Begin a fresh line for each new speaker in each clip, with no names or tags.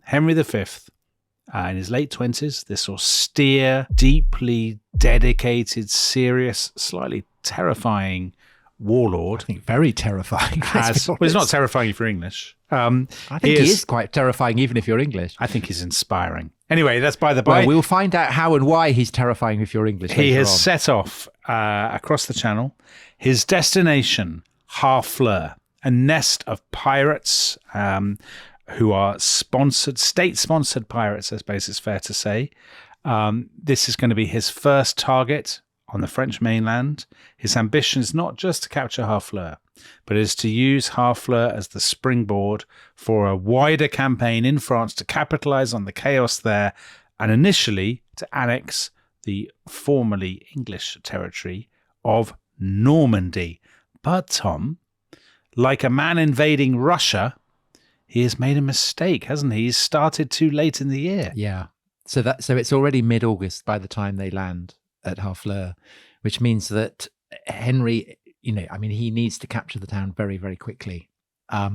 Henry V, in his late 20s, this austere, deeply dedicated, serious, slightly terrifying warlord.
I think very terrifying.
Well, it's not terrifying if you're English.
I think he is quite terrifying even if you're English.
I think he's inspiring. Anyway, that's by the by.
Well, we'll find out how and why he's terrifying if you're English.
He has set off across the channel. His destination, Harfleur, a nest of pirates who are state-sponsored pirates, I suppose it's fair to say. This is going to be his first target on the French mainland. His ambition is not just to capture Harfleur, but is to use Harfleur as the springboard for a wider campaign in France to capitalize on the chaos there and initially to annex the formerly English territory of Normandy. But Tom, like a man invading Russia, he has made a mistake, hasn't he? He's started too late in the year.
Yeah. So it's already mid-August by the time they land at Harfleur, which means that Henry, he needs to capture the town very, very quickly,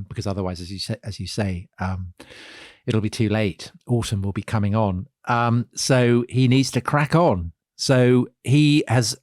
because otherwise, as you say, it'll be too late. Autumn will be coming on. So he needs to crack on. So he's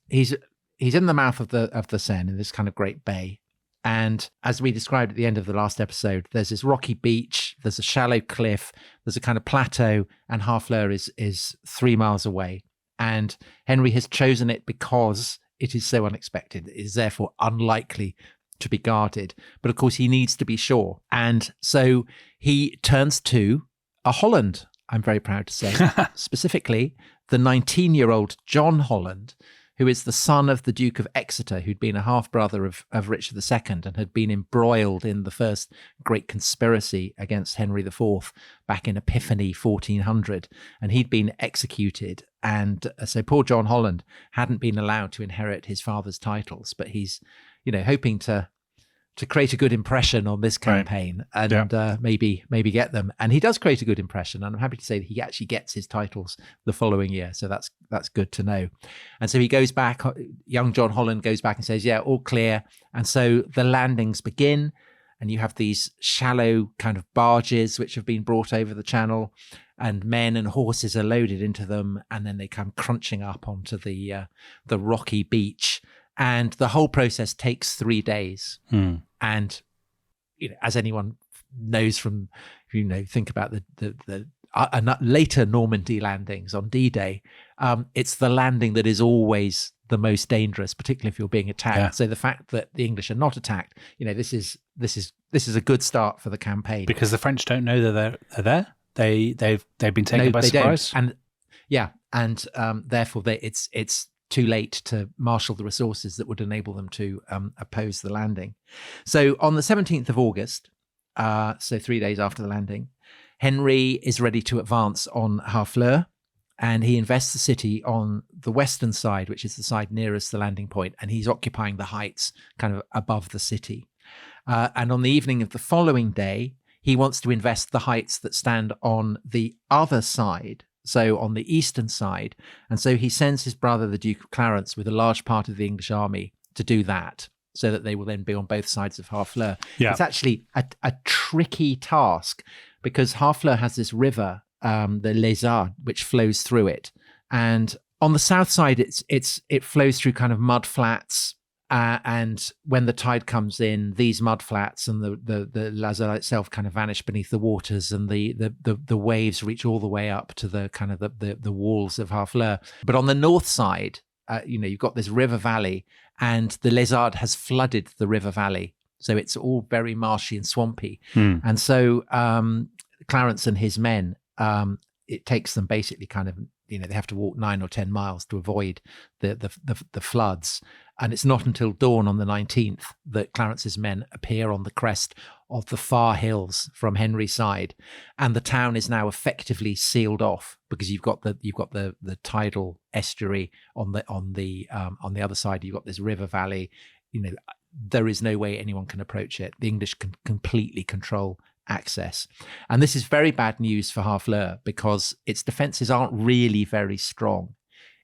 in the mouth of the Seine, in this kind of great bay. And as we described at the end of the last episode, there's this rocky beach, there's a shallow cliff, there's a kind of plateau, and Harfleur is 3 miles away. And Henry has chosen it because it is so unexpected. It is therefore unlikely to be guarded. But of course, he needs to be sure. And so he turns to a Holland, I'm very proud to say, specifically the 19-year-old John Holland, who is the son of the Duke of Exeter, who'd been a half-brother of Richard II and had been embroiled in the first great conspiracy against Henry IV back in Epiphany 1400. And he'd been executed. And so poor John Holland hadn't been allowed to inherit his father's titles, but he's, hoping to create a good impression on this campaign, right, and maybe get them. And he does create a good impression. And I'm happy to say that he actually gets his titles the following year. So that's good to know. And so he goes back, young John Holland goes back and says, yeah, all clear. And so the landings begin, and you have these shallow kind of barges which have been brought over the channel, and men and horses are loaded into them. And then they come crunching up onto the rocky beach. And the whole process takes 3 days. And, as anyone knows from, think about the later Normandy landings on D-Day, it's the landing that is always the most dangerous, particularly if you're being attacked. Yeah. So the fact that the English are not attacked, this is a good start for the campaign.
Because the French don't know that they're there. They've been taken by surprise.
Don't. And therefore it's too late to marshal the resources that would enable them to oppose the landing. So on the 17th of August, so 3 days after the landing, Henry is ready to advance on Harfleur, and he invests the city on the western side, which is the side nearest the landing point, and he's occupying the heights kind of above the city. And on the evening of the following day, he wants to invest the heights that stand on the other side, so on the eastern side. And so he sends his brother, the Duke of Clarence, with a large part of the English army to do that, so that they will then be on both sides of Harfleur. Yeah. It's actually a tricky task, because Harfleur has this river, the Lézard, which flows through it. And on the south side, it flows through kind of mud flats. And when the tide comes in, these mud flats and the Lézard itself kind of vanish beneath the waters, and the waves reach all the way up to the kind of the walls of Harfleur. But on the north side, you've got this river valley, and the Lézard has flooded the river valley, so it's all very marshy and swampy. And so Clarence and his men, it takes them basically kind of, they have to walk 9 or 10 miles to avoid the floods. And it's not until dawn on the 19th that Clarence's men appear on the crest of the far hills from Henry's side, and the town is now effectively sealed off, because you've got the tidal estuary on the other side. You've got this river valley. There is no way anyone can approach it. The English can completely control access. And this is very bad news for Harfleur, because its defenses aren't really very strong.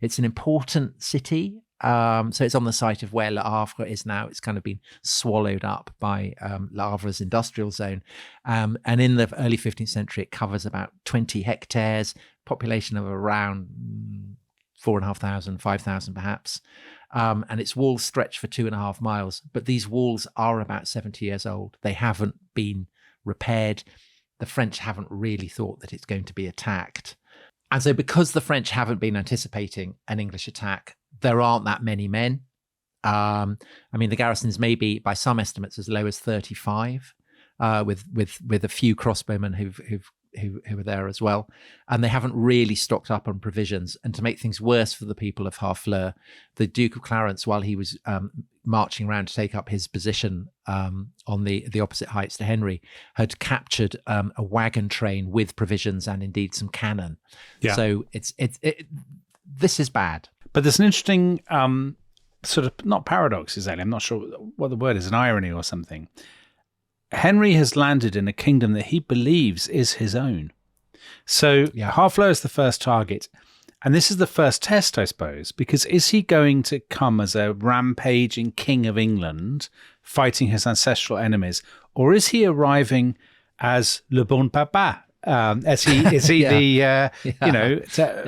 It's an important city, So it's on the site of where Le Havre is now. It's kind of been swallowed up by Le Havre's industrial zone. And in the early 15th century, it covers about 20 hectares, population of around 4,500, 5,000 perhaps. And its walls stretch for 2.5 miles. But these walls are about 70 years old. They haven't been repaired. The French haven't really thought that it's going to be attacked. And so because the French haven't been anticipating an English attack, there aren't that many men. I mean, the garrisons may be, by some estimates, as low as 35, with a few crossbowmen who were there as well. And they haven't really stocked up on provisions. And to make things worse for the people of Harfleur, the Duke of Clarence, while he was marching around to take up his position on the opposite heights to Henry, had captured a wagon train with provisions and indeed some cannon. Yeah. So this is bad.
But there's an interesting sort of, not paradox exactly, I'm not sure what the word is, an irony or something. Henry has landed in a kingdom that he believes is his own. So Harfleur is the first target. And this is the first test, I suppose, because is he going to come as a rampaging king of England, fighting his ancestral enemies, or is he arriving as Le Bon Papa? Is he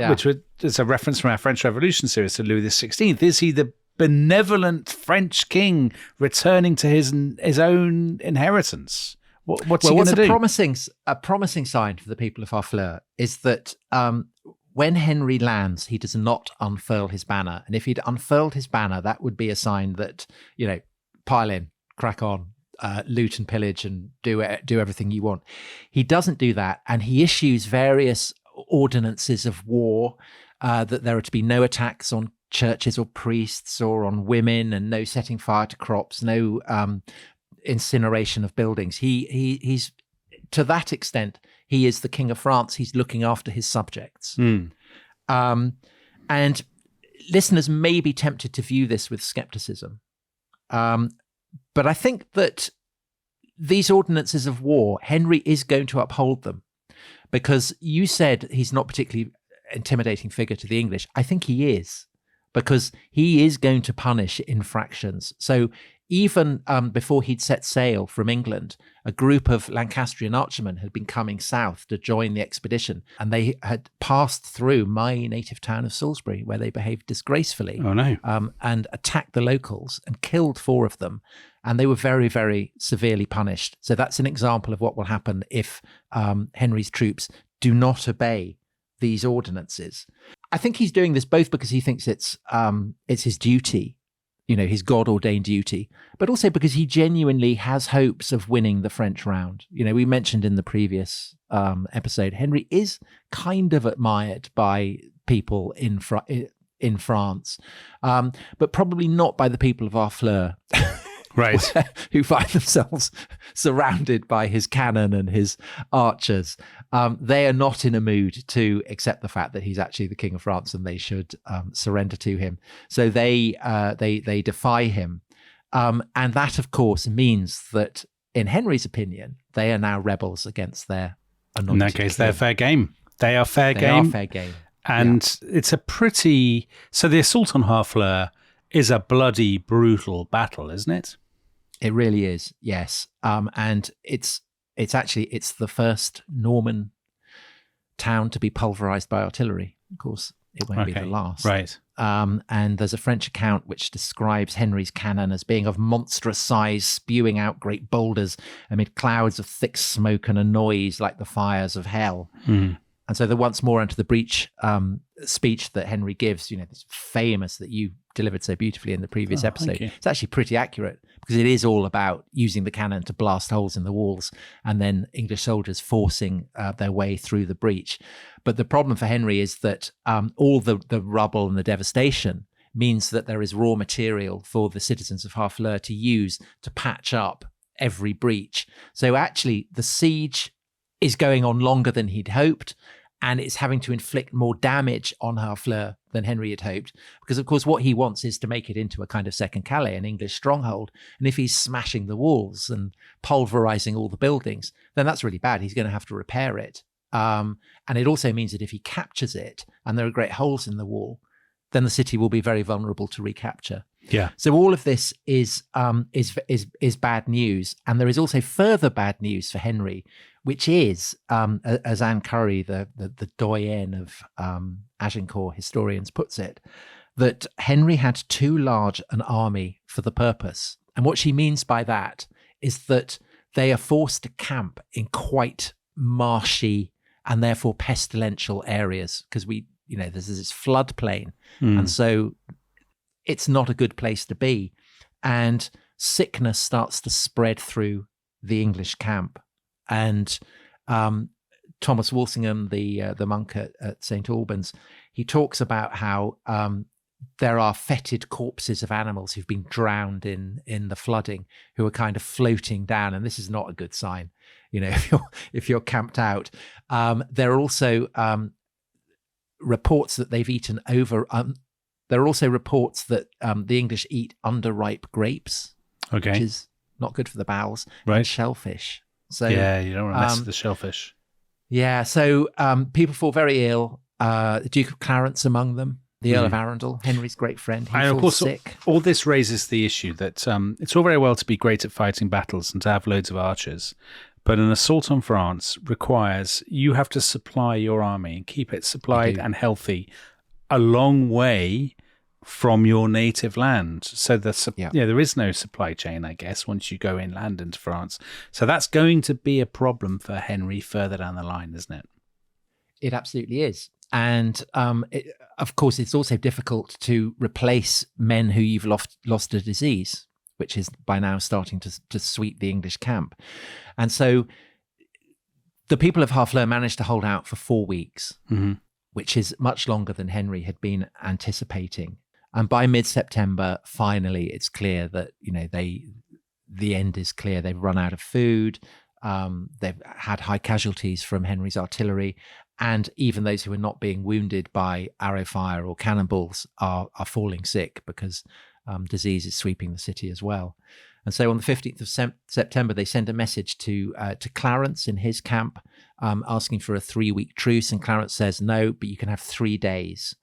which is a reference from our French Revolution series to Louis XVI. Is he the benevolent French king returning to his own inheritance? What's he going to do? A promising sign for the people of Harfleur is that when Henry lands, he does not unfurl his banner. And if he'd unfurled his banner, that would be a sign that, pile in, crack on, loot and pillage and do everything you want. He doesn't do that. And he issues various ordinances of war, that there are to be no attacks on churches or priests or on women, and no setting fire to crops, no incineration of buildings. He's to that extent, he is the King of France. He's looking after his subjects. And listeners may be tempted to view this with skepticism. But I think that these ordinances of war, Henry is going to uphold them, because you said he's not particularly intimidating figure to the English. I think he is, because he is going to punish infractions. So even before he'd set sail from England, a group of Lancastrian archermen had been coming south to join the expedition, and they had passed through my native town of Salisbury, where they behaved disgracefully. Oh, no.
And attacked the locals and killed 4 of them. And they were very, very severely punished. So that's an example of what will happen if Henry's troops do not obey these ordinances. I think he's doing this both because he thinks it's his duty, his God-ordained duty, but also because he genuinely has hopes of winning the French round. We mentioned in the previous episode, Henry is kind of admired by people in France, but probably not by the people of Harfleur.
Right.
Who find themselves surrounded by his cannon and his archers. They are not in a mood to accept the fact that he's actually the King of France, and they should surrender to him. So they defy him. And that, of course, means that, in Henry's opinion, they are now rebels against their anointed
In that case,
king.
they're fair game. They are fair game. And it's a pretty... So the assault on Harfleur is a bloody, brutal battle, isn't it?
It really is, yes. And it's the first Norman town to be pulverized by artillery. Of course, it won't be the last.
Right.
And there's a French account which describes Henry's cannon as being of monstrous size, spewing out great boulders amid clouds of thick smoke and a noise like the fires of hell. And so once more onto the breach speech that Henry gives, this famous that you delivered so beautifully in the previous episode. It's actually pretty accurate, because it is all about using the cannon to blast holes in the walls and then English soldiers forcing their way through the breach. But the problem for Henry is that all the rubble and the devastation means that there is raw material for the citizens of Harfleur to use to patch up every breach. So actually the siege is going on longer than he'd hoped, and it's having to inflict more damage on Harfleur than Henry had hoped, because of course what he wants is to make it into a kind of second Calais, an English stronghold. And if he's smashing the walls and pulverizing all the buildings, then that's really bad. He's going to have to repair it. And it also means that if he captures it and there are great holes in the wall, then the city will be very vulnerable to recapture.
Yeah.
So all of this is bad news, and there is also further bad news for Henry, which is, as Anne Curry, the doyenne of Agincourt historians, puts it, that Henry had too large an army for the purpose. And what she means by that is that they are forced to camp in quite marshy and therefore pestilential areas, because there's this floodplain, and so it's not a good place to be. And sickness starts to spread through the English camp. And Thomas Walsingham, the monk at St. Albans, he talks about how there are fetid corpses of animals who've been drowned in the flooding, who are kind of floating down. And this is not a good sign, if you're camped out. There are also reports that they've eaten over... there are also reports that the English eat underripe grapes, which is not good for the bowels, and shellfish. So
yeah, you don't want to mess with the shellfish.
Yeah, so people fall very ill. The Duke of Clarence among them, the Earl of Arundel, Henry's great friend. He falls
of course,
sick.
All this raises the issue that it's all very well to be great at fighting battles and to have loads of archers, but an assault on France requires you have to supply your army and keep it supplied and healthy a long way from your native land. So there is no supply chain, I guess, once you go inland into France. So that's going to be a problem for Henry further down the line, isn't it?
It absolutely is. And of course, it's also difficult to replace men who you've lost to disease, which is by now starting to sweep the English camp. And so the people of Harfleur managed to hold out for 4 weeks, which is much longer than Henry had been anticipating. And by mid-September, finally, it's clear that, the end is clear. They've run out of food. They've had high casualties from Henry's artillery. And even those who are not being wounded by arrow fire or cannonballs are falling sick because disease is sweeping the city as well. And so on the 15th of September, they send a message to Clarence in his camp, asking for a 3-week truce. And Clarence says, no, but you can have 3 days.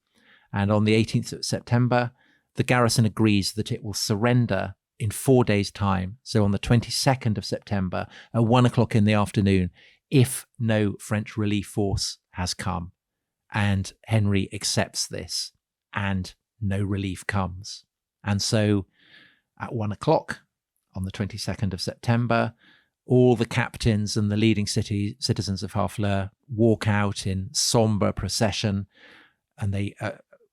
And on the 18th of September, the garrison agrees that it will surrender in 4 days' time. So on the 22nd of September, at 1:00 in the afternoon, if no French relief force has come. And Henry accepts this, and no relief comes. And so at 1:00 on the 22nd of September, all the captains and the leading citizens of Harfleur walk out in sombre procession, and they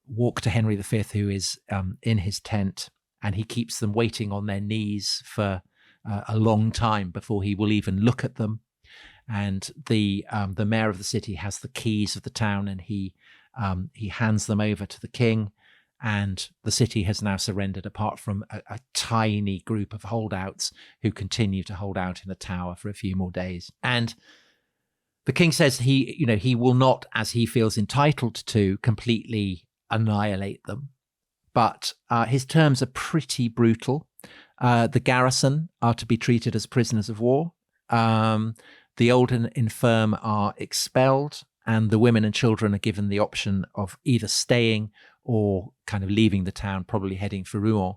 walk to Henry V, who is in his tent, and he keeps them waiting on their knees for a long time before he will even look at them. And the mayor of the city has the keys of the town, and he hands them over to the king. And the city has now surrendered, apart from a tiny group of holdouts who continue to hold out in the tower for a few more days. And the king says he will not, as he feels entitled to, completely annihilate them. But his terms are pretty brutal. The garrison are to be treated as prisoners of war. The old and infirm are expelled, and the women and children are given the option of either staying or kind of leaving the town, probably heading for Rouen.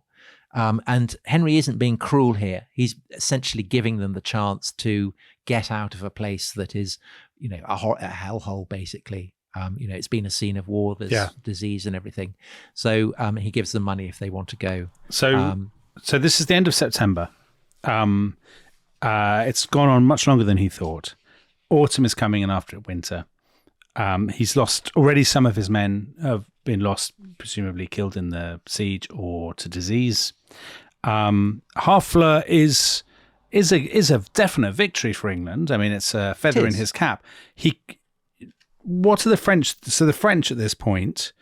And Henry isn't being cruel here. He's essentially giving them the chance to get out of a place that is, a hellhole, basically. It's been a scene of war, there's disease and everything. So he gives them money if they want to go.
So this is the end of September. It's gone on much longer than he thought. Autumn is coming in after winter. He's lost already. Some of his men have been lost, presumably killed in the siege or to disease. Harfleur is a definite victory for England. I mean, it's a feather in his cap. What are the French? So the French at this point,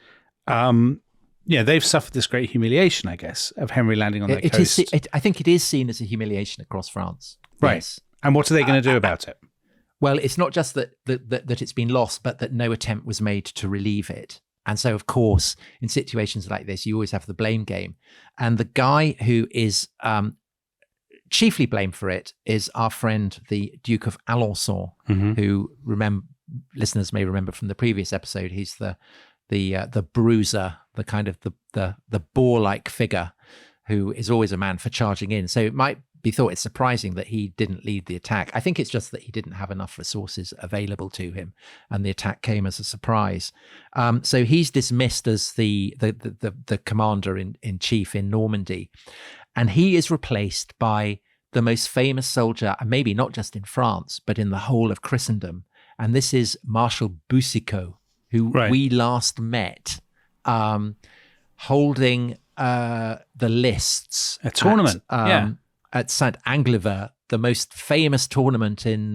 they've suffered this great humiliation, I guess, of Henry landing on their coast.
I think it is seen as a humiliation across France.
Right.
Yes.
And what are they going to do about it?
Well, it's not just that it's been lost, but that no attempt was made to relieve it. And so, of course, in situations like this, you always have the blame game. And the guy who is chiefly blamed for it is our friend, the Duke of Alençon, who listeners may remember from the previous episode. He's the the bruiser, the kind of the boar-like figure, who is always a man for charging in. So it might be thought it's surprising that he didn't lead the attack. I think it's just that he didn't have enough resources available to him, and the attack came as a surprise. So he's dismissed as the commander in chief in Normandy, and he is replaced by the most famous soldier, and maybe not just in France, but in the whole of Christendom. And this is Marshal Boucicaut, who we last met holding the lists.
A tournament,
at Saint Anglever, the most famous tournament in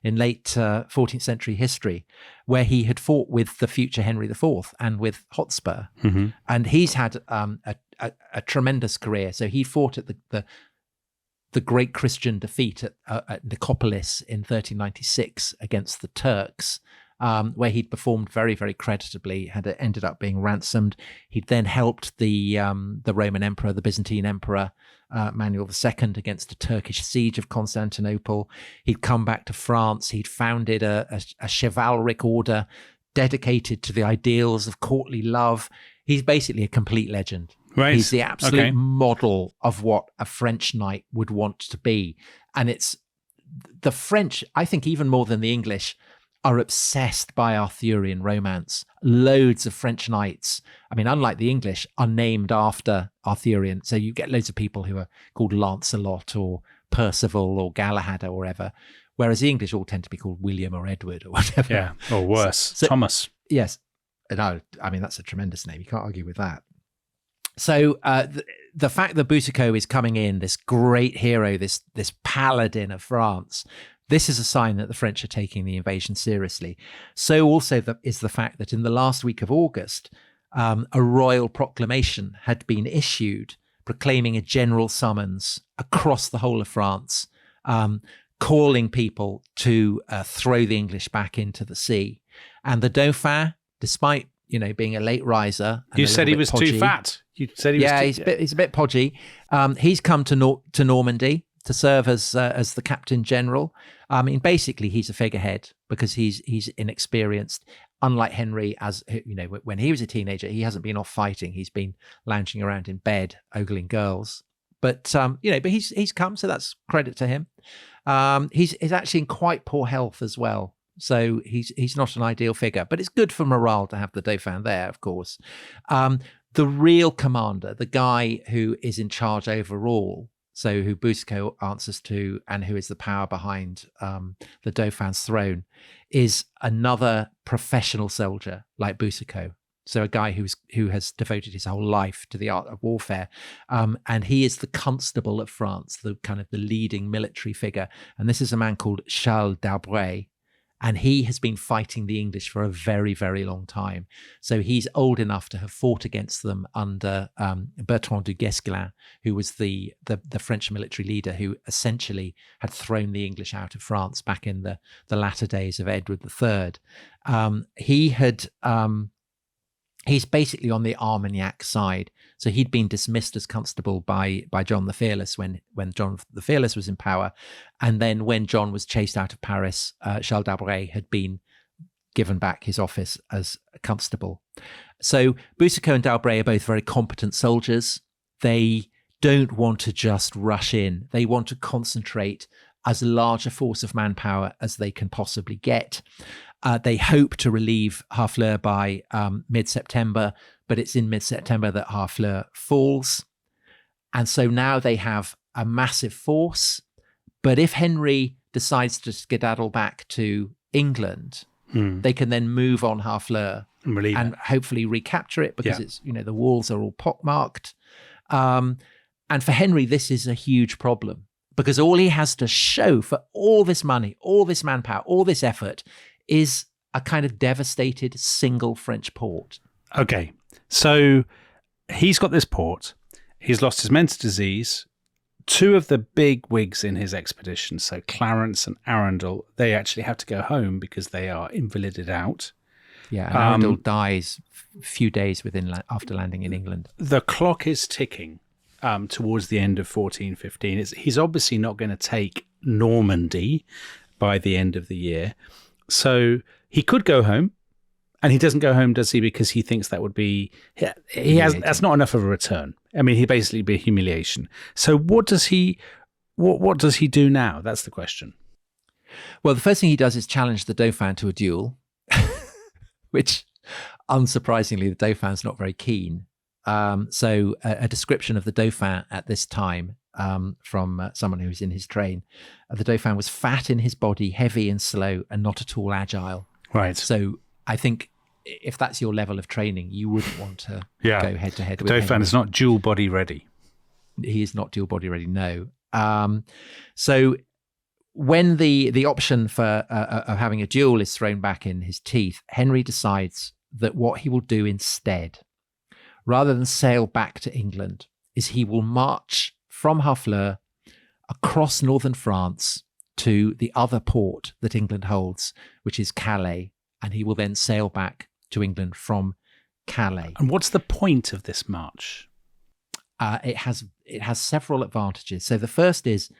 late 14th century history, where he had fought with the future Henry IV and with Hotspur.
Mm-hmm.
And he's had a tremendous career. So he fought at the great Christian defeat at Nicopolis in 1396 against the Turks, where he'd performed very, very creditably, had ended up being ransomed. He'd then helped the Roman emperor, the Byzantine emperor, Manuel II, against a Turkish siege of Constantinople. He'd come back to France. He'd founded a chivalric order dedicated to the ideals of courtly love. He's basically a complete legend.
Right.
He's the absolute model of what a French knight would want to be. And it's the French, I think even more than the English, are obsessed by Arthurian romance. Loads of French knights, I mean, unlike the English, are named after Arthurian. So you get loads of people who are called Lancelot or Percival or Galahad or whatever, whereas the English all tend to be called William or Edward or whatever.
Yeah, or worse, so, Thomas.
Yes. No, I mean, that's a tremendous name. You can't argue with that. So the fact that Boucicaut is coming in, this great hero, this paladin of France, this is a sign that the French are taking the invasion seriously. So also is the fact that in the last week of August, a royal proclamation had been issued proclaiming a general summons across the whole of France, calling people to throw the English back into the sea. And the Dauphin, despite being a late riser,
you said he was
podgy,
too fat. You said he was
he's a bit podgy. He's come to Normandy to serve as the captain general. I mean, basically, he's a figurehead because he's inexperienced. Unlike Henry, as when he was a teenager, he hasn't been off fighting. He's been lounging around in bed, ogling girls. But but he's come, so that's credit to him. He's actually in quite poor health as well. So he's not an ideal figure, but it's good for morale to have the Dauphin there, of course. The real commander, the guy who is in charge overall, so who Boucicaut answers to and who is the power behind the Dauphin's throne, is another professional soldier like Boucicaut. So a guy who has devoted his whole life to the art of warfare. And he is the constable of France, the kind of the leading military figure. And this is a man called Charles d'Albret. And he has been fighting the English for a very, very long time. So he's old enough to have fought against them under Bertrand du Guesclin, who was the French military leader who essentially had thrown the English out of France back in the latter days of Edward III. He's basically on the Armagnac side. So he'd been dismissed as constable by John the Fearless when John the Fearless was in power. And then when John was chased out of Paris, Charles d'Albret had been given back his office as a constable. So Boucicaut and d'Albret are both very competent soldiers. They don't want to just rush in. They want to concentrate as large a force of manpower as they can possibly get. They hope to relieve Harfleur by mid-September, but it's in mid-September that Harfleur falls. And so now they have a massive force. But if Henry decides to skedaddle back to England, they can then move on Harfleur and hopefully recapture it because it's, the walls are all pockmarked. And for Henry, this is a huge problem because all he has to show for all this money, all this manpower, all this effort is a kind of devastated single French port.
Okay, so he's got this port. He's lost his men to disease. Two of the big wigs in his expedition, so Clarence and Arundel, they actually have to go home because they are invalided out.
Yeah, and Arundel dies a few days after landing in England.
The clock is ticking towards the end of 1415. He's obviously not going to take Normandy by the end of the year. So he could go home And he doesn't go home, does he? Because he thinks that would be that's not enough of a return. I mean, he'd basically be a humiliation. So what does he do now? That's the question.
Well, the first thing he does is challenge the Dauphin to a duel, which, unsurprisingly, the Dauphin's not very keen. So a description of the Dauphin at this time from someone who was in his train. The Dauphin was fat in his body, heavy and slow, and not at all agile.
Right.
So I think if that's your level of training, you wouldn't want to go head to head with him.
The Dauphin is not dual body ready.
He is not dual body ready, no. So when the option for of having a duel is thrown back in his teeth, Henry decides that what he will do instead, rather than sail back to England, is he will march from Harfleur across northern France to the other port that England holds, which is Calais, and he will then sail back to England from Calais.
And what's the point of this march?
It has several advantages. So the first is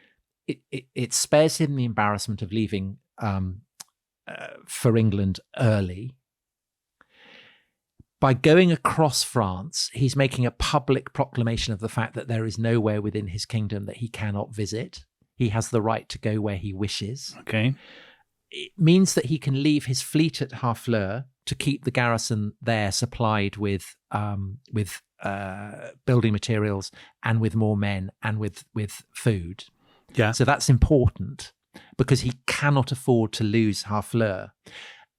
it spares him the embarrassment of leaving for England early. By going across France, he's making a public proclamation of the fact that there is nowhere within his kingdom that he cannot visit. He has the right to go where he wishes.
Okay.
It means that he can leave his fleet at Harfleur to keep the garrison there supplied with building materials and with more men and with food.
Yeah.
So that's important because he cannot afford to lose Harfleur.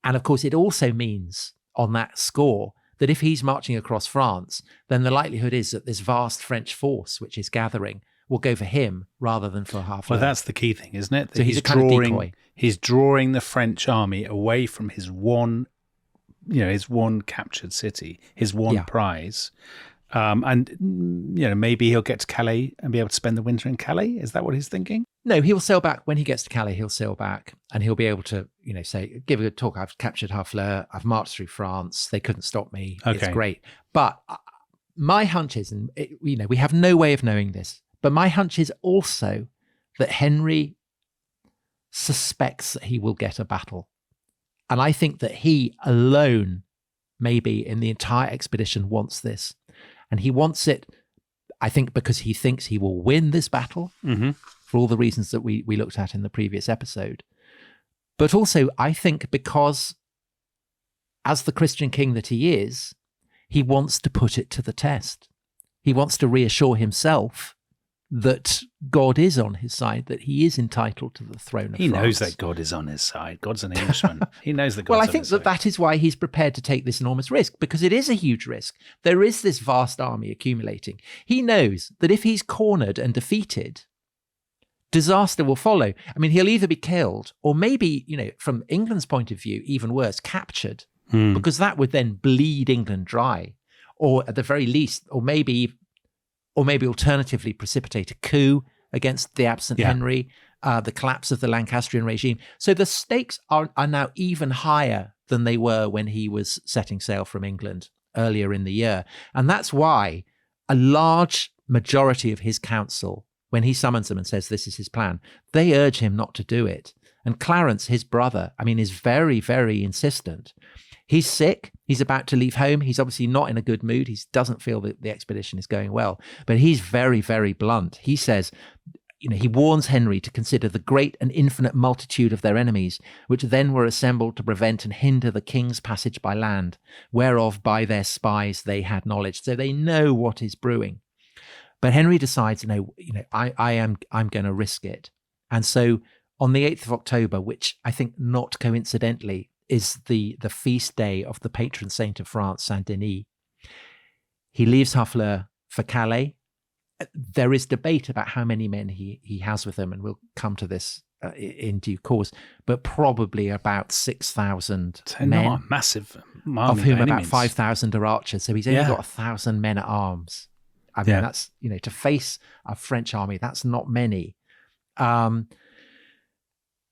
And of course, it also means on that score that if he's marching across France, then the likelihood is that this vast French force which is gathering will go for him rather than for Harfleur.
Well, that's the key thing, isn't it? That
so he's a kind of decoy.
He's drawing the French army away from his one captured city, his one prize. And maybe he'll get to Calais and be able to spend the winter in Calais. Is that what he's thinking?
No, he'll sail back. When he gets to Calais, he'll sail back and he'll be able to, give a good talk. I've captured Harfleur. I've marched through France. They couldn't stop me. Okay. It's great. But my hunch is, and we have no way of knowing this, but my hunch is also that Henry suspects that he will get a battle. And I think that he alone, maybe in the entire expedition, wants this. And he wants it, I think, because he thinks he will win this battle for all the reasons that we looked at in the previous episode. But also, I think because as the Christian king that he is, he wants to put it to the test. He wants to reassure himself that God is on his side, that he is entitled to the throne of France.
He knows that God is on his side. God's an Englishman. He knows that God's on his side.
Well, I think that is why he's prepared to take this enormous risk, because it is a huge risk. There is this vast army accumulating. He knows that if he's cornered and defeated, disaster will follow. I mean, he'll either be killed or maybe, from England's point of view, even worse, captured, because that would then bleed England dry, or at the very least, or maybe alternatively precipitate a coup against the absent Henry, the collapse of the Lancastrian regime. So the stakes are now even higher than they were when he was setting sail from England earlier in the year. And that's why a large majority of his council, when he summons them and says this is his plan, they urge him not to do it. And Clarence, his brother, is very, very insistent. He's sick. He's about to leave home. He's obviously not in a good mood. He doesn't feel that the expedition is going well. But he's very, very blunt. He says, he warns Henry to consider the great and infinite multitude of their enemies, which then were assembled to prevent and hinder the king's passage by land, whereof by their spies they had knowledge. So they know what is brewing. But Henry decides, I'm going to risk it. And so on the 8th of October, which I think not coincidentally is the feast day of the patron saint of France, Saint Denis, he leaves Harfleur for Calais. There is debate about how many men he has with him, and we'll come to this in due course, but probably about 6,000 men.
Not a massive army,
of whom about 5,000 are archers. So he's only got 1,000 men at arms. That's, to face a French army, that's not many. And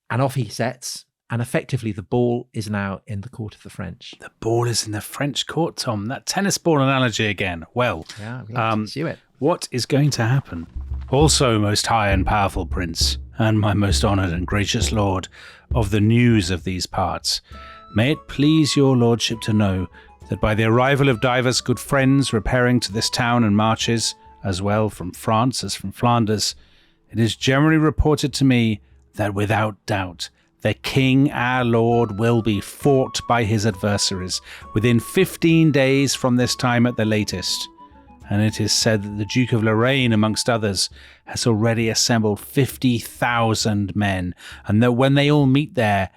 off he sets. And effectively, the ball is now in the court of the French.
The ball is in the French court, Tom. That tennis ball analogy again. Well,
pursue it.
What is going to happen? Also, most high and powerful prince, and my most honoured and gracious lord, of the news of these parts. May it please your lordship to know that by the arrival of divers good friends repairing to this town and marches, as well from France as from Flanders, it is generally reported to me that without doubt the king our lord will be fought by his adversaries within 15 days from this time at the latest. And it is said that the Duke of Lorraine, amongst others, has already assembled 50,000 men, and that when they all meet there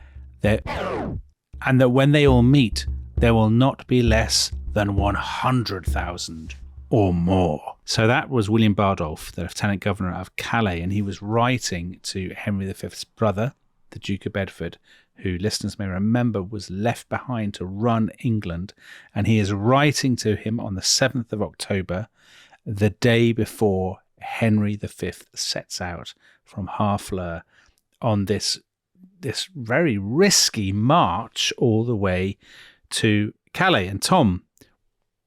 will not be less than 100,000 or more. So that was William Bardolph, the Lieutenant Governor of Calais, and he was writing to Henry V's brother, the Duke of Bedford, who listeners may remember was left behind to run England, and he is writing to him on the 7th of October, the day before Henry V sets out from Harfleur on this very risky march all the way to Calais. And Tom,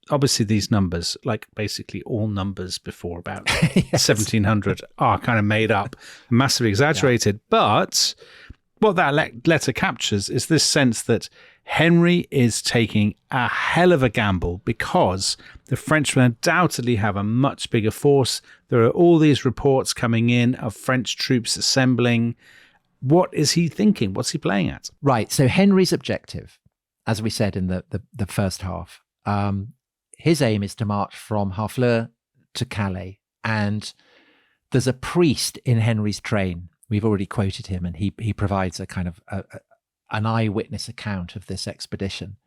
obviously these numbers, like basically all numbers before about 1700, are kind of made up, massively exaggerated, but what that letter captures is this sense that Henry is taking a hell of a gamble because the French will undoubtedly have a much bigger force. There are all these reports coming in of French troops assembling. What is he thinking? What's he playing at?
Right. So Henry's objective, as we said in the first half, his aim is to march from Harfleur to Calais. And there's a priest in Henry's train. We've already quoted him, and he provides a kind of an eyewitness account of this expedition.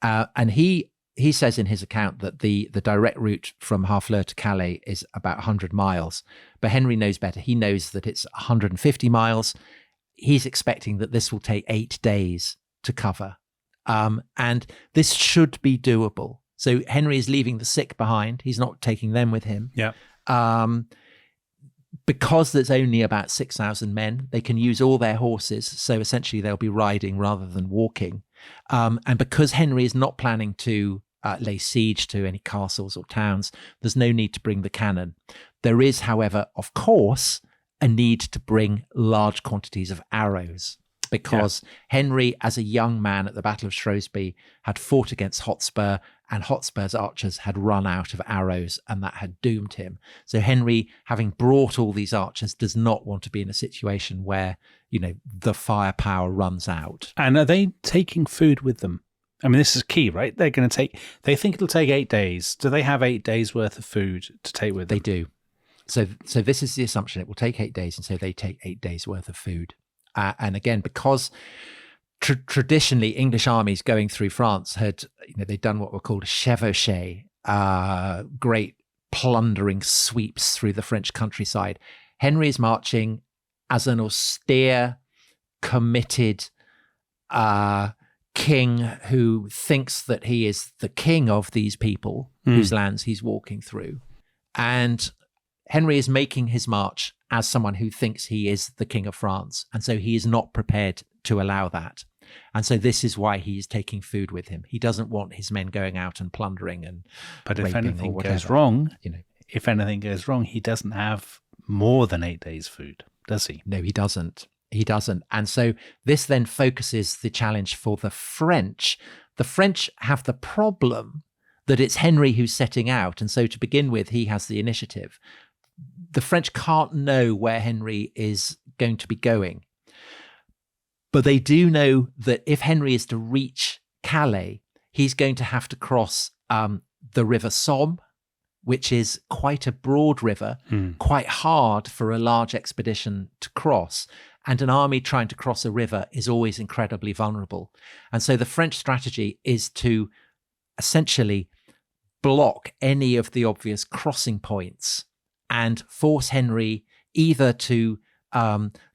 And he says in his account that the direct route from Harfleur to Calais is about 100 miles. But Henry knows better. He knows that it's 150 miles. He's expecting that this will take 8 days to cover. And this should be doable. So Henry is leaving the sick behind. He's not taking them with him.
Yeah.
Because there's only about 6,000 men, they can use all their horses. So essentially they'll be riding rather than walking. And because Henry is not planning to lay siege to any castles or towns, there's no need to bring the cannon. There is, however, of course, a need to bring large quantities of arrows. Because Henry, as a young man at the Battle of Shrewsbury, had fought against Hotspur, and Hotspur's archers had run out of arrows, and that had doomed him. So Henry, having brought all these archers, does not want to be in a situation where, the firepower runs out.
And are they taking food with them? I mean, this is key, right? They think it'll take 8 days. Do they have 8 days worth of food to take with them?
They do. So this is the assumption. It will take 8 days, and so they take 8 days worth of food. And again, because traditionally English armies going through France had, they'd done what were called chevauchée, great plundering sweeps through the French countryside. Henry is marching as an austere, committed king who thinks that he is the king of these people whose lands he's walking through. And Henry is making his march as someone who thinks he is the king of France. And so he is not prepared to allow that. And so this is why he is taking food with him. He doesn't want his men going out and plundering and
But if anything goes wrong, he doesn't have more than 8 days' food, does he?
No, he doesn't. He doesn't. And so this then focuses the challenge for the French. The French have the problem that it's Henry who's setting out. And so to begin with, he has the initiative. The French can't know where Henry is going to be going. But they do know that if Henry is to reach Calais, he's going to have to cross the River Somme, which is quite a broad river, quite hard for a large expedition to cross. And an army trying to cross a river is always incredibly vulnerable. And so the French strategy is to essentially block any of the obvious crossing points and force Henry either to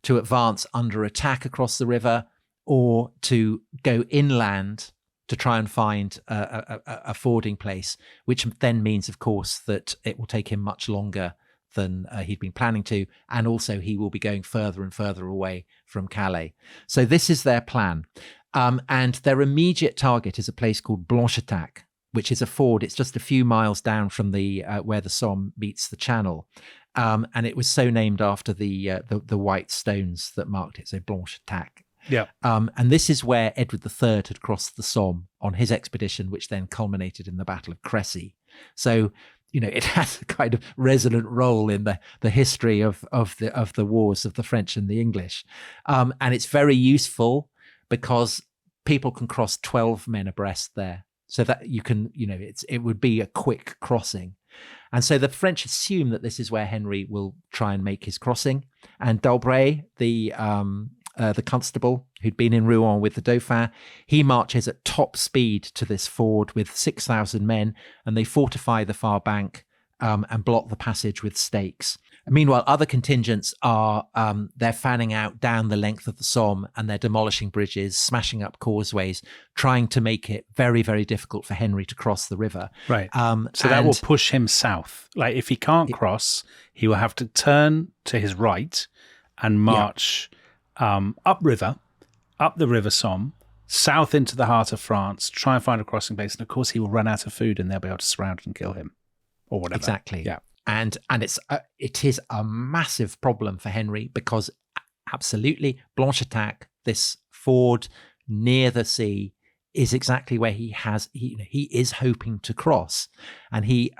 advance under attack across the river or to go inland to try and find a fording place, which then means, of course, that it will take him much longer than he'd been planning to, and also he will be going further and further away from Calais. So this is their plan. And their immediate target is a place called Blanchetaque, which is a ford. It's just a few miles down from the where the Somme meets the Channel. And it was so named after the white stones that marked it, so Blanchetaque.
Yeah.
And this is where Edward III had crossed the Somme on his expedition, which then culminated in the Battle of Crécy. So, it has a kind of resonant role in the history of the wars of the French and the English. And it's very useful because people can cross 12 men abreast there. So that you can, it would be a quick crossing. And so the French assume that this is where Henry will try and make his crossing. And d'Albret, the constable who'd been in Rouen with the Dauphin, he marches at top speed to this ford with 6,000 men, and they fortify the far bank and block the passage with stakes. Meanwhile, other contingents are they're fanning out down the length of the Somme, and they're demolishing bridges, smashing up causeways, trying to make it very, very difficult for Henry to cross the river.
Right. So that will push him south. Like if he can't cross, he will have to turn to his right and march upriver, up the River Somme, south into the heart of France, try and find a crossing place. And of course, he will run out of food and they'll be able to surround and kill him or whatever.
Exactly.
Yeah.
And it is a massive problem for Henry because absolutely Blanchetaque, this ford near the sea, is exactly where he is hoping to cross, and he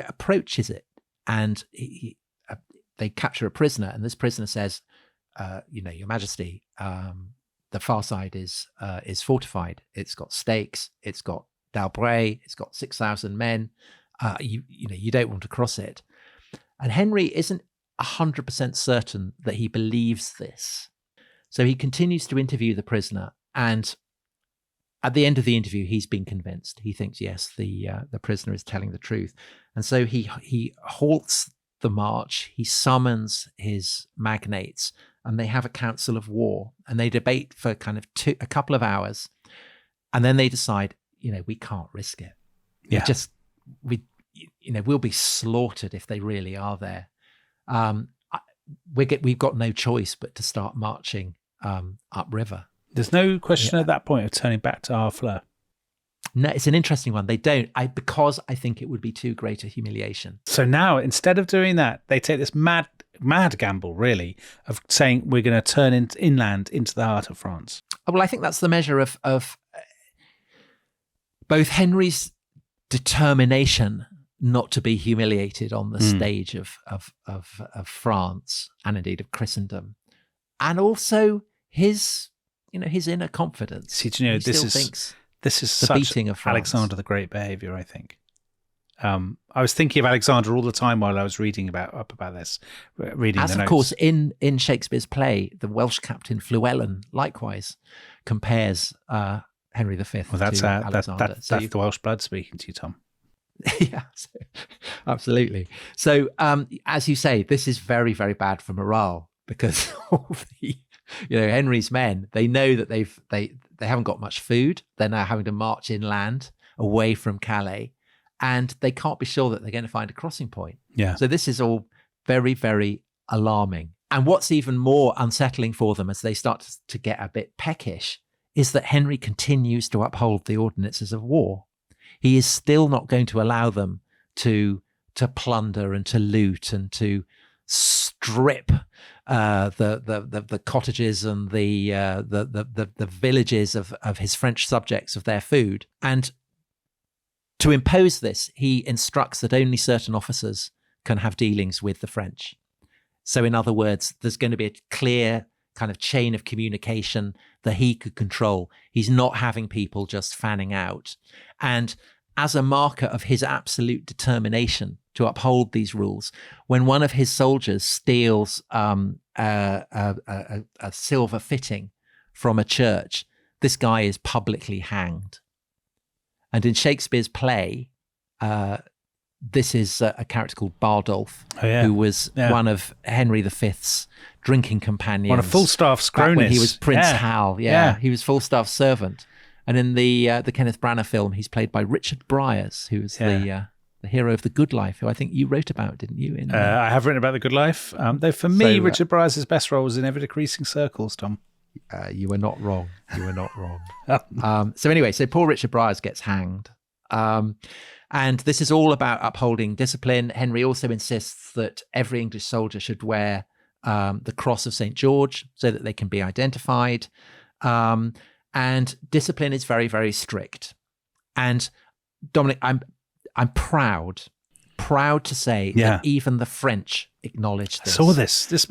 approaches it, and they capture a prisoner, and this prisoner says, Your Majesty, the far side is fortified. It's got stakes. It's got d'Albret. It's got 6,000 men. You don't want to cross it. And Henry isn't 100% certain that he believes this. So he continues to interview the prisoner. And at the end of the interview, he's been convinced. He thinks, yes, the prisoner is telling the truth. And so he halts the march. He summons his magnates, and they have a council of war. And they debate for kind of a couple of hours. And then they decide, we can't risk it.
Yeah.
We'll be slaughtered if they really are there. We've got no choice but to start marching upriver.
There's no question at that point of turning back to Harfleur.
No, it's an interesting one. They don't, because I think it would be too great a humiliation.
So now, instead of doing that, they take this mad gamble, really, of saying we're going to turn inland into the heart of France.
Well, I think that's the measure of both Henry's determination not to be humiliated on the stage of France and indeed of Christendom, and also his inner confidence.
See, do you know, this is such
beating of France.
Alexander the Great behavior, I think. I was thinking of Alexander all the time while I was reading about this, reading
As
the
of
notes.
course in Shakespeare's play, the Welsh captain Llewellyn likewise compares Henry V
Well, that's
to Alexander.
that's the Welsh blood speaking to you, Tom.
Yeah, absolutely. So, as you say, this is very, very bad for morale because all Henry's men, they know that they haven't got much food. They're now having to march inland away from Calais, and they can't be sure that they're going to find a crossing point.
Yeah.
So this is all very, very alarming. And what's even more unsettling for them as they start to get a bit peckish is that Henry continues to uphold the ordinances of war. He is still not going to allow them to plunder and to loot and to strip the cottages and the villages of his French subjects of their food. And to impose this, he instructs that only certain officers can have dealings with the French. So in other words, there's going to be a clear kind of chain of communication that he could control. He's not having people just fanning out. And as a marker of his absolute determination to uphold these rules, when one of his soldiers steals a silver fitting from a church, this guy is publicly hanged. And in Shakespeare's play, this is a character called Bardolph, who was one of Henry V's drinking companions.
One of Falstaff's cronies.
When he was Prince Hal. He was Falstaff's servant. And in the Kenneth Branagh film, he's played by Richard Briers, who was the hero of The Good Life, who I think you wrote about, didn't you?
I have written about The Good Life. Though for me, Richard Briers' best role was in Ever Decreasing Circles, Tom.
You were not wrong. You were not wrong. So anyway, so poor Richard Briers gets hanged. And this is all about upholding discipline. Henry also insists that every English soldier should wear the cross of St. George so that they can be identified. And discipline is very, very strict. And Dominic, I'm proud to say that even the French acknowledge this.
I saw this. This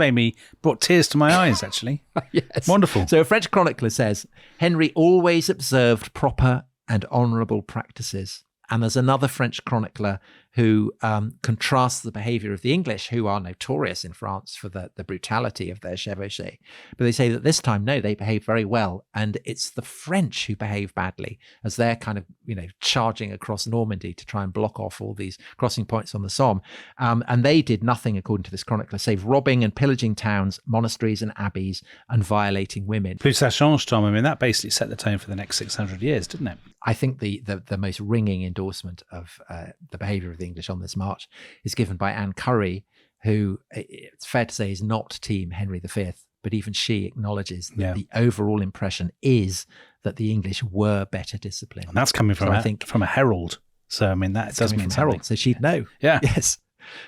brought tears to my eyes, actually.
Yes.
Wonderful.
So a French chronicler says, Henry always observed proper and honourable practices. And there's another French chronicler who contrasts the behaviour of the English, who are notorious in France for the brutality of their chevauchés. But they say that this time, no, they behave very well. And it's the French who behave badly as they're kind of, charging across Normandy to try and block off all these crossing points on the Somme. And they did nothing, according to this chronicler, save robbing and pillaging towns, monasteries and abbeys, and violating women.
Plus ça change, Tom. I mean, that basically set the tone for the next 600 years, didn't it?
I think the most ringing endorsement of the behaviour of the English on this march is given by Anne Curry, who it's fair to say is not team Henry V, but even she acknowledges that the overall impression is that the English were better disciplined.
And that's coming from from a herald. So I mean that does mean something. Herald,
so she'd know.
Yeah.
Yes.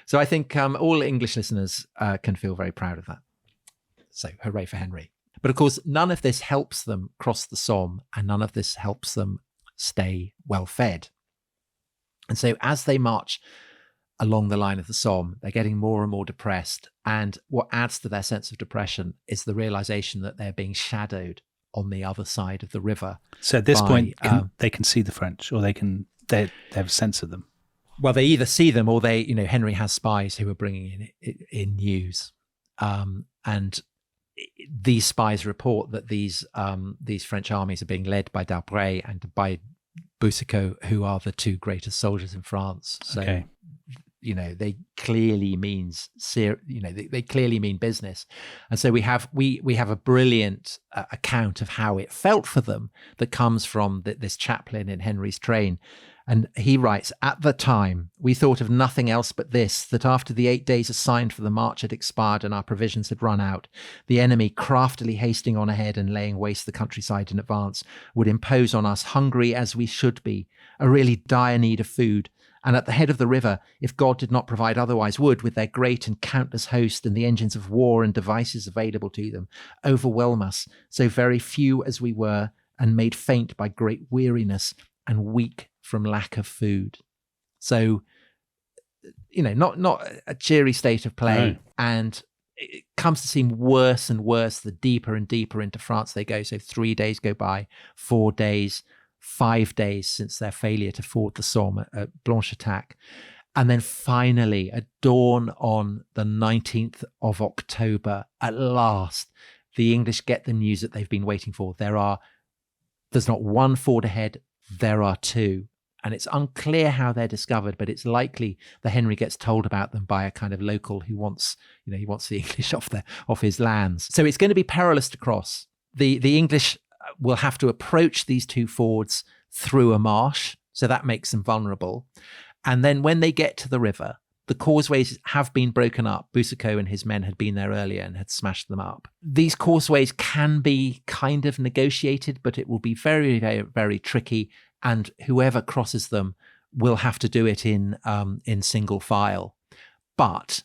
So I think all English listeners can feel very proud of that. So hooray for Henry. But of course, none of this helps them cross the Somme, and none of this helps them stay well fed. And so as they march along the line of the Somme, they're getting more and more depressed. And what adds to their sense of depression is the realization that they're being shadowed on the other side of the river.
So at this point, they can see the French, or they have a sense of them.
Well, they either see them, or Henry has spies who are bringing in news. And these spies report that these French armies are being led by D'Albret and by Boucicaut, who are the two greatest soldiers in France. So, they clearly they clearly mean business. And so we have a brilliant account of how it felt for them that comes from this chaplain in Henry's train. And he writes, at the time, we thought of nothing else but this, that after the 8 days assigned for the march had expired and our provisions had run out, the enemy, craftily hasting on ahead and laying waste the countryside in advance, would impose on us, hungry as we should be, a really dire need of food. And at the head of the river, if God did not provide otherwise, would, with their great and countless host and the engines of war and devices available to them, overwhelm us, so very few as we were, and made faint by great weariness and weak from lack of food. So, not a cheery state of play. No. And it comes to seem worse and worse the deeper and deeper into France they go. So 3 days go by, 4 days, 5 days since their failure to ford the Somme at Blanchetaque. And then finally, at dawn on the 19th of October, at last, the English get the news that they've been waiting for. There's not one ford ahead, there are two. And it's unclear how they're discovered, but it's likely that Henry gets told about them by a kind of local who wants the English off his lands. So it's going to be perilous to cross. The English will have to approach these two fords through a marsh, so that makes them vulnerable. And then when they get to the river, the causeways have been broken up. Boucicaut and his men had been there earlier and had smashed them up. These causeways can be kind of negotiated, but it will be very, very, very tricky. And whoever crosses them will have to do it in single file. But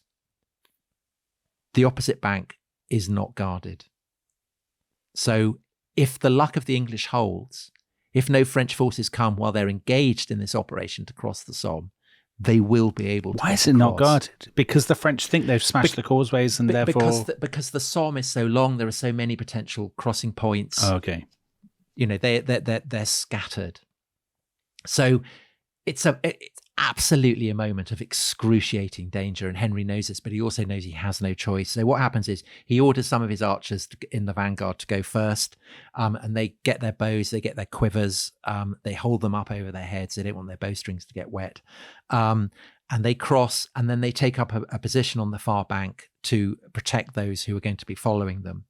the opposite bank is not guarded. So if the luck of the English holds, if no French forces come while they're engaged in this operation to cross the Somme, they will be able to.
Why is it not guarded? Because the French think they've smashed the causeways and therefore...
Because the Somme is so long, there are so many potential crossing points.
Oh, okay.
They're scattered. So it's absolutely a moment of excruciating danger, and Henry knows this, but he also knows he has no choice. So what happens is he orders some of his archers in the vanguard to go first, and they get their bows, they get their quivers, they hold them up over their heads. They don't want their bowstrings to get wet, and they cross, and then they take up a position on the far bank to protect those who are going to be following them.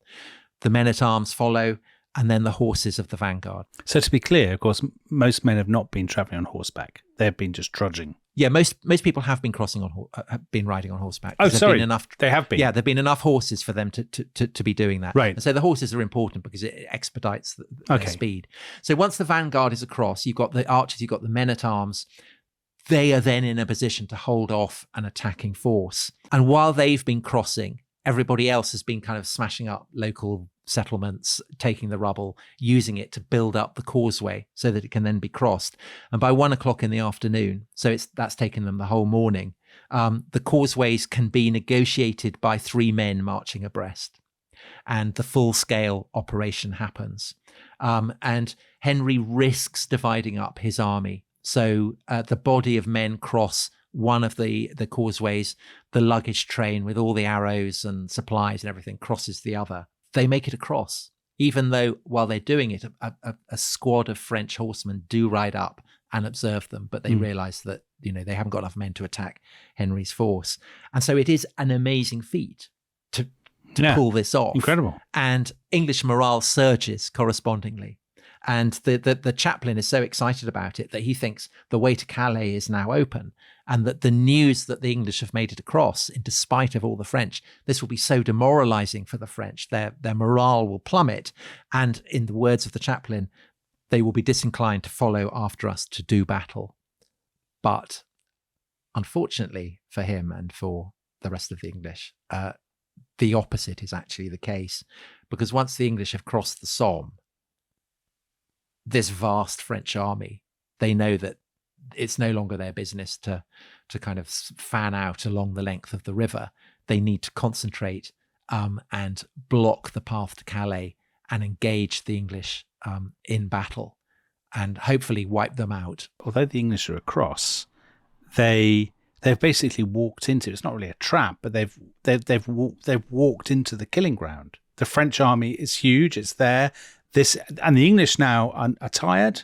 The men-at-arms follow, and then the horses of the vanguard.
So to be clear, of course, most men have not been travelling on horseback. They've been just trudging.
Yeah, most people have been have been riding on horseback.
Oh, sorry, they have been.
Yeah, there've been enough horses for them to be doing that.
Right.
And so the horses are important because it expedites their speed. So once the vanguard is across, you've got the archers, you've got the men-at-arms. They are then in a position to hold off an attacking force. And while they've been crossing, everybody else has been kind of smashing up local settlements, taking the rubble, using it to build up the causeway so that it can then be crossed. And by 1 o'clock in the afternoon, so that's taken them the whole morning, the causeways can be negotiated by 3 men marching abreast, and the full-scale operation happens. And Henry risks dividing up his army. So the body of men cross one of the causeways, the luggage train with all the arrows and supplies and everything crosses the other. They make it across, even though while they're doing it, a squad of French horsemen do ride up and observe them, but they realize that, they haven't got enough men to attack Henry's force. And so it is an amazing feat to pull this off.
Incredible.
And English morale surges correspondingly. And the chaplain is so excited about it that he thinks the way to Calais is now open, and that the news that the English have made it across, in despite of all the French, this will be so demoralizing for the French. Their morale will plummet. And in the words of the chaplain, they will be disinclined to follow after us to do battle. But unfortunately for him and for the rest of the English, the opposite is actually the case, because once the English have crossed the Somme, this vast French army, they know that it's no longer their business to kind of fan out along the length of the river. They need to concentrate and block the path to Calais and engage the English in battle and hopefully wipe them out.
Although the English are across, they've basically walked into, it's not really a trap, but they've walked into the killing ground. The French army is huge. It's there. And the English now are tired.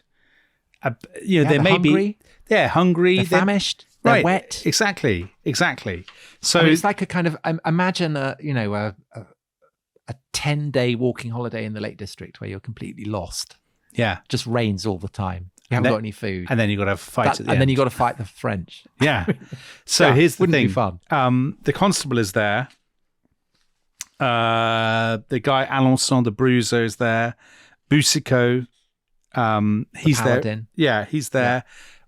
They may
hungry.
They're hungry.
They're famished. They're
right,
wet.
Exactly. So
it's like a kind of, imagine a 10-day walking holiday in the Lake District where you're completely lost.
Yeah.
Just rains all the time. You haven't got any food.
And then you've got to have a fight at the end.
And then you've got to fight the French.
Yeah. So here's the
wouldn't
thing.
Be fun.
The constable is there. The guy Alençon the Bruiser is there. Boucicaut, he's there. Yeah, he's there. Yeah.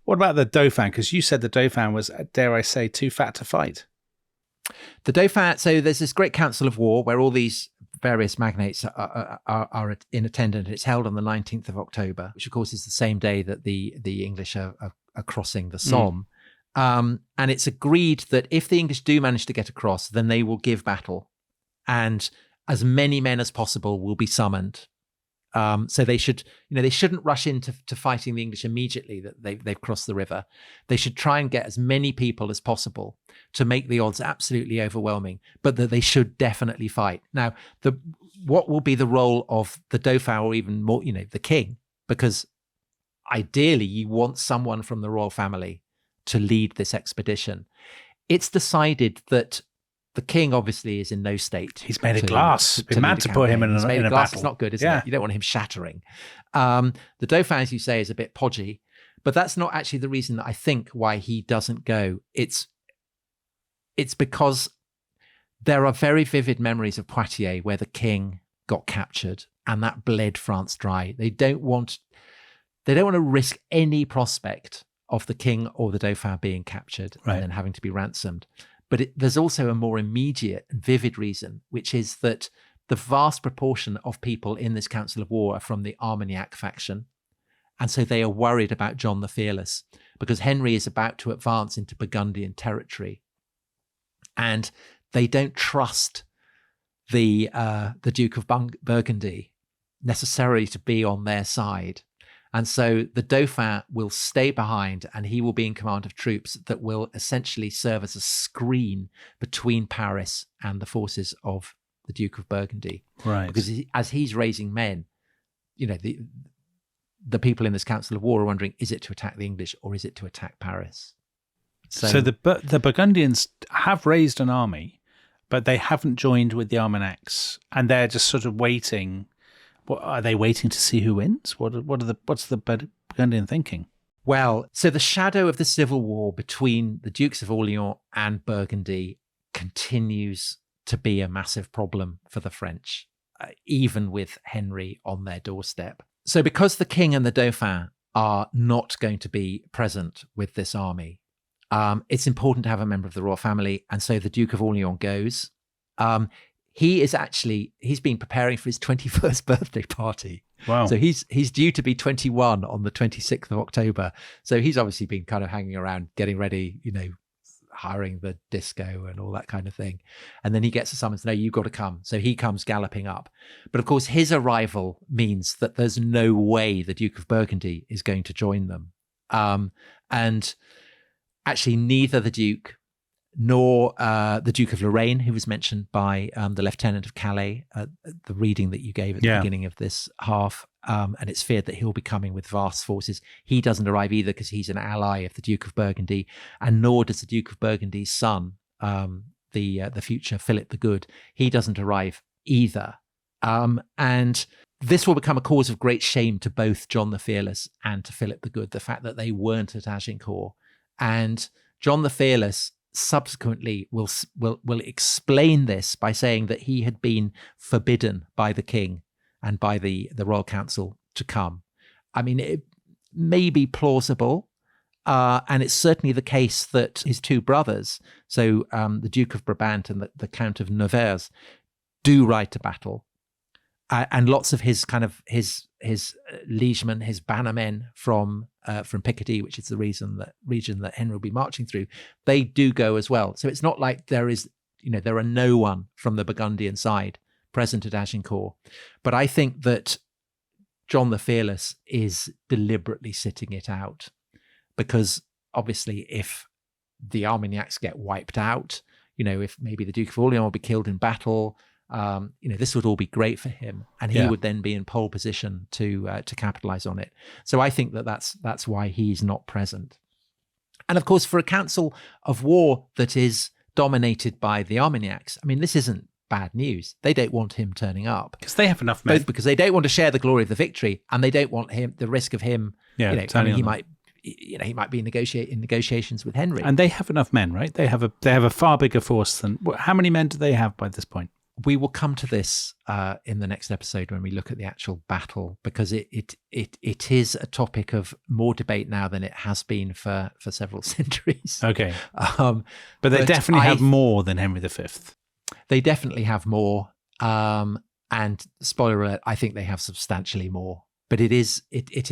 What about the Dauphin? Because you said the Dauphin was, dare I say, too fat to fight.
The Dauphin, so there's this great council of war where all these various magnates are in attendance. It's held on the 19th of October, which of course is the same day that the English are crossing the Somme. And it's agreed that if the English do manage to get across, then they will give battle. And as many men as possible will be summoned. So they shouldn't rush into fighting the English immediately that they've crossed the river. They should try and get as many people as possible to make the odds absolutely overwhelming, but that they should definitely fight. Now, what will be the role of the Dauphin, or even more, the king? Because ideally you want someone from the royal family to lead this expedition. It's decided that the king obviously is in no state.
He's made of glass. It's mad to put him in a battle.
It's not good, is it? You don't want him shattering. The Dauphin, as you say, is a bit podgy, but that's not actually the reason that I think why he doesn't go. It's because there are very vivid memories of Poitiers where the king got captured and that bled France dry. They don't want to risk any prospect of the king or the Dauphin being captured and then having to be ransomed. But there's also a more immediate and vivid reason, which is that the vast proportion of people in this Council of War are from the Armagnac faction. And so they are worried about John the Fearless, because Henry is about to advance into Burgundian territory. And they don't trust the Duke of Burgundy necessarily to be on their side. And so the Dauphin will stay behind, and he will be in command of troops that will essentially serve as a screen between Paris and the forces of the Duke of Burgundy.
Right.
Because as he's raising men, the people in this Council of War are wondering, is it to attack the English or is it to attack Paris?
So the Burgundians have raised an army, but they haven't joined with the Armagnacs, and they're just sort of waiting. What, are they waiting to see who wins? What's the Burgundian thinking?
Well, so the shadow of the civil war between the Dukes of Orleans and Burgundy continues to be a massive problem for the French, even with Henry on their doorstep. So because the king and the Dauphin are not going to be present with this army, it's important to have a member of the royal family. And so the Duke of Orleans goes. He's been preparing for his 21st birthday party.
Wow.
So he's due to be 21 on the 26th of October. So he's obviously been kind of hanging around, getting ready, hiring the disco and all that kind of thing. And then he gets a summons, no, you've got to come. So he comes galloping up. But of course, his arrival means that there's no way the Duke of Burgundy is going to join them. And actually, neither the Duke nor the Duke of Lorraine, who was mentioned by the Lieutenant of Calais, the reading that you gave at the beginning of this half, and it's feared that he'll be coming with vast forces. He doesn't arrive either because he's an ally of the Duke of Burgundy, and nor does the Duke of Burgundy's son, the future Philip the Good. He doesn't arrive either. And this will become a cause of great shame to both John the Fearless and to Philip the Good, the fact that they weren't at Agincourt. And John the Fearless subsequently will explain this by saying that he had been forbidden by the king and by the royal council to come. I mean, it may be plausible, and it's certainly the case that his two brothers, so the Duke of Brabant and the Count of Nevers, do ride to battle, and lots of his liegemen, his bannermen from Picardy, which is the region that Henry will be marching through, they do go as well. So it's not like there are no one from the Burgundian side present at Agincourt. But I think that John the Fearless is deliberately sitting it out, because obviously if the Armagnacs get wiped out, if maybe the Duke of Orleans will be killed in battle, this would all be great for him, and he would then be in pole position to capitalize on it. So I think that's why he's not present. And of course, for a council of war that is dominated by the Armagnacs, I mean, this isn't bad news. They don't want him turning up
because they have enough men.
Both because they don't want to share the glory of the victory, and they don't want the risk of him. He might be in negotiations with Henry,
and they have enough men, right? They have a far bigger force than. How many men do they have by this point?
We will come to this in the next episode when we look at the actual battle, because it is a topic of more debate now than it has been for several centuries.
Okay, but they definitely have more than Henry V.
They definitely have more, and spoiler alert, I think they have substantially more. But it is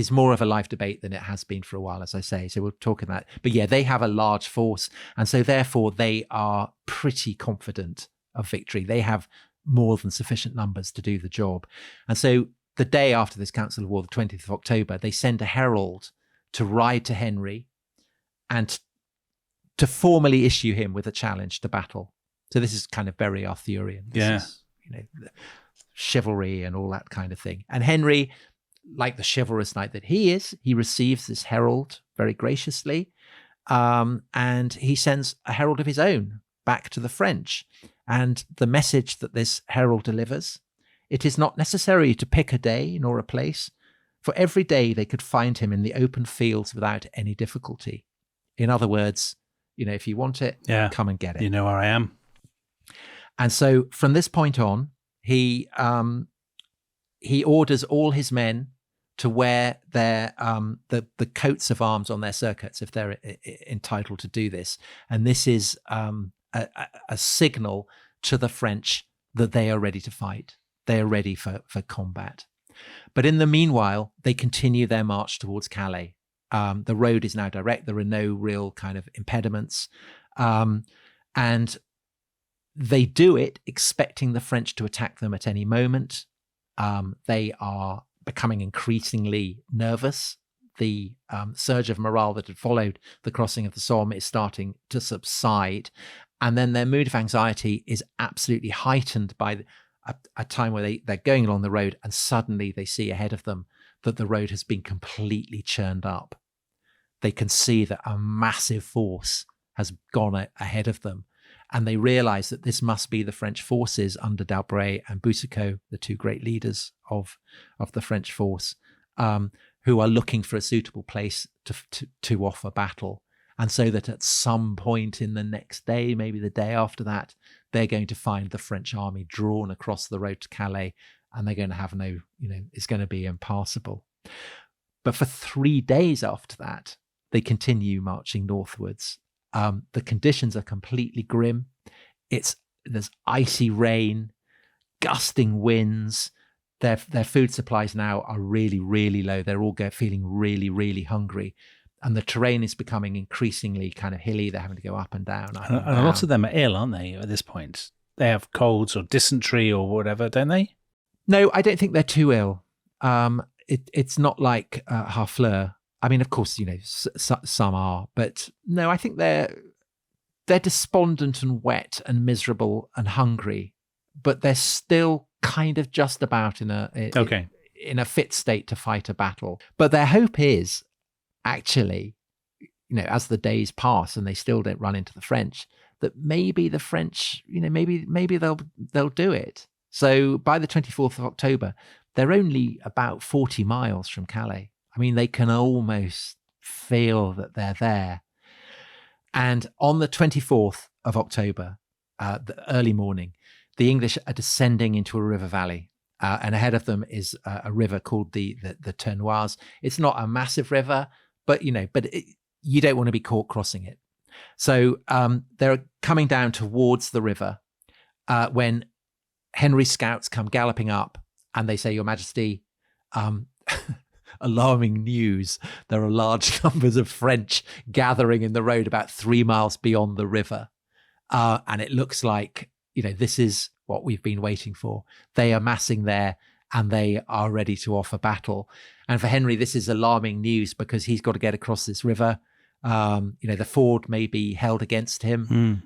more of a live debate than it has been for a while, as I say. So we'll talk about that. But yeah, they have a large force, and so therefore they are pretty confident of victory. They have more than sufficient numbers to do the job. And so the day after this Council of War, the 20th of October, they send a herald to ride to Henry and to formally issue him with a challenge to battle. So this is kind of very Arthurian. This is, chivalry and all that kind of thing. And Henry, like the chivalrous knight that he is, he receives this herald very graciously, and he sends a herald of his own back to the French. And the message that this herald delivers: it is not necessary to pick a day nor a place, for every day they could find him in the open fields without any difficulty. In other words, if you want it, come and get it.
You know where I am.
And so from this point on, he orders all his men to wear their the coats of arms on their surcoats if they're entitled to do this. And this is a signal to the French that they are ready to fight. They are ready for combat. But in the meanwhile, they continue their march towards Calais. The road is now direct. There are no real kind of impediments. And they do it expecting the French to attack them at any moment. They are becoming increasingly nervous. The surge of morale that had followed the crossing of the Somme is starting to subside. And then their mood of anxiety is absolutely heightened by a time where they're going along the road and suddenly they see ahead of them that the road has been completely churned up. They can see that a massive force has gone ahead of them. And they realize that this must be the French forces under d'Albret and Boucicaut, the two great leaders of the French force, who are looking for a suitable place to offer battle. And so that at some point in the next day, maybe the day after that, they're going to find the French army drawn across the road to Calais, and they're going to have it's going to be impassable. But for 3 days after that, they continue marching northwards. The conditions are completely grim. It's There's icy rain, gusting winds. Their food supplies now are really, really low. They're all feeling really, really hungry. And the terrain is becoming increasingly kind of hilly. They're having to go up and down.
And a lot of them are ill, aren't they, at this point? They have colds or dysentery or whatever, don't they?
No, I don't think they're too ill. It's not like Harfleur. I mean, of course, some are. But no, I think they're despondent and wet and miserable and hungry. But they're still kind of just about in a fit state to fight a battle. But their hope is actually, as the days pass and they still don't run into the French, that maybe the French, maybe they'll do it. So by the 24th of October, they're only about 40 miles from Calais. I mean, they can almost feel that they're there. And on the 24th of October, the early morning, the English are descending into a river valley, and ahead of them is a river called the Ternoise. It's not a massive river, but you don't want to be caught crossing it. So they're coming down towards the river when Henry's scouts come galloping up, and they say, "Your Majesty, alarming news! There are large numbers of French gathering in the road about 3 miles beyond the river, and it looks like." This is what we've been waiting for. They are massing there and they are ready to offer battle. And for Henry, this is alarming news because he's got to get across this river. The ford may be held against him.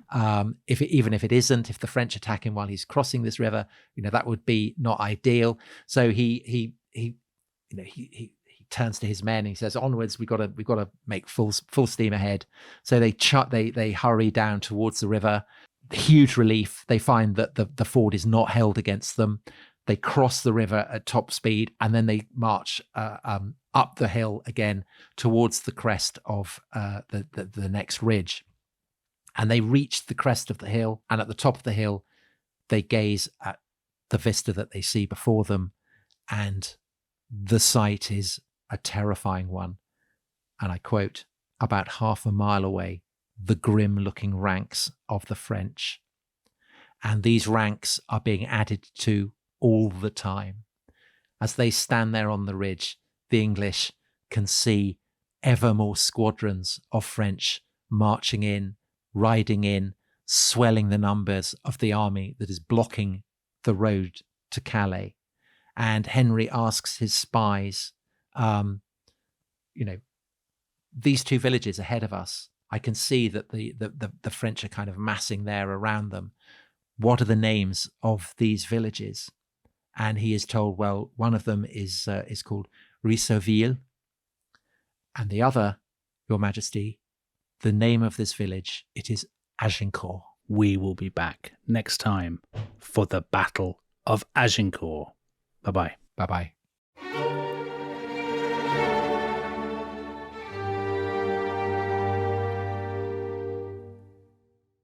Even if it isn't, if the French attack him while he's crossing this river, that would be not ideal. So he turns to his men and he says, "Onwards, we've got to make full steam ahead." So they hurry down towards the river. Huge relief. They find that the ford is not held against them. They cross the river at top speed, and then they march up the hill again towards the crest of the next ridge. And they reach the crest of the hill, and at the top of the hill, they gaze at the vista that they see before them, and the sight is a terrifying one. And I quote, "About half a mile away, the grim-looking ranks of the French." And these ranks are being added to all the time. As they stand there on the ridge, the English can see ever more squadrons of French marching in, riding in, swelling the numbers of the army that is blocking the road to Calais. And Henry asks his spies, these two villages ahead of us, I can see that the French are kind of massing there around them. What are the names of these villages? And he is told, well, one of them is called Risseauville, and the other, Your Majesty, the name of this village, it is Agincourt.
We will be back next time for the Battle of Agincourt. Bye-bye.
Bye-bye.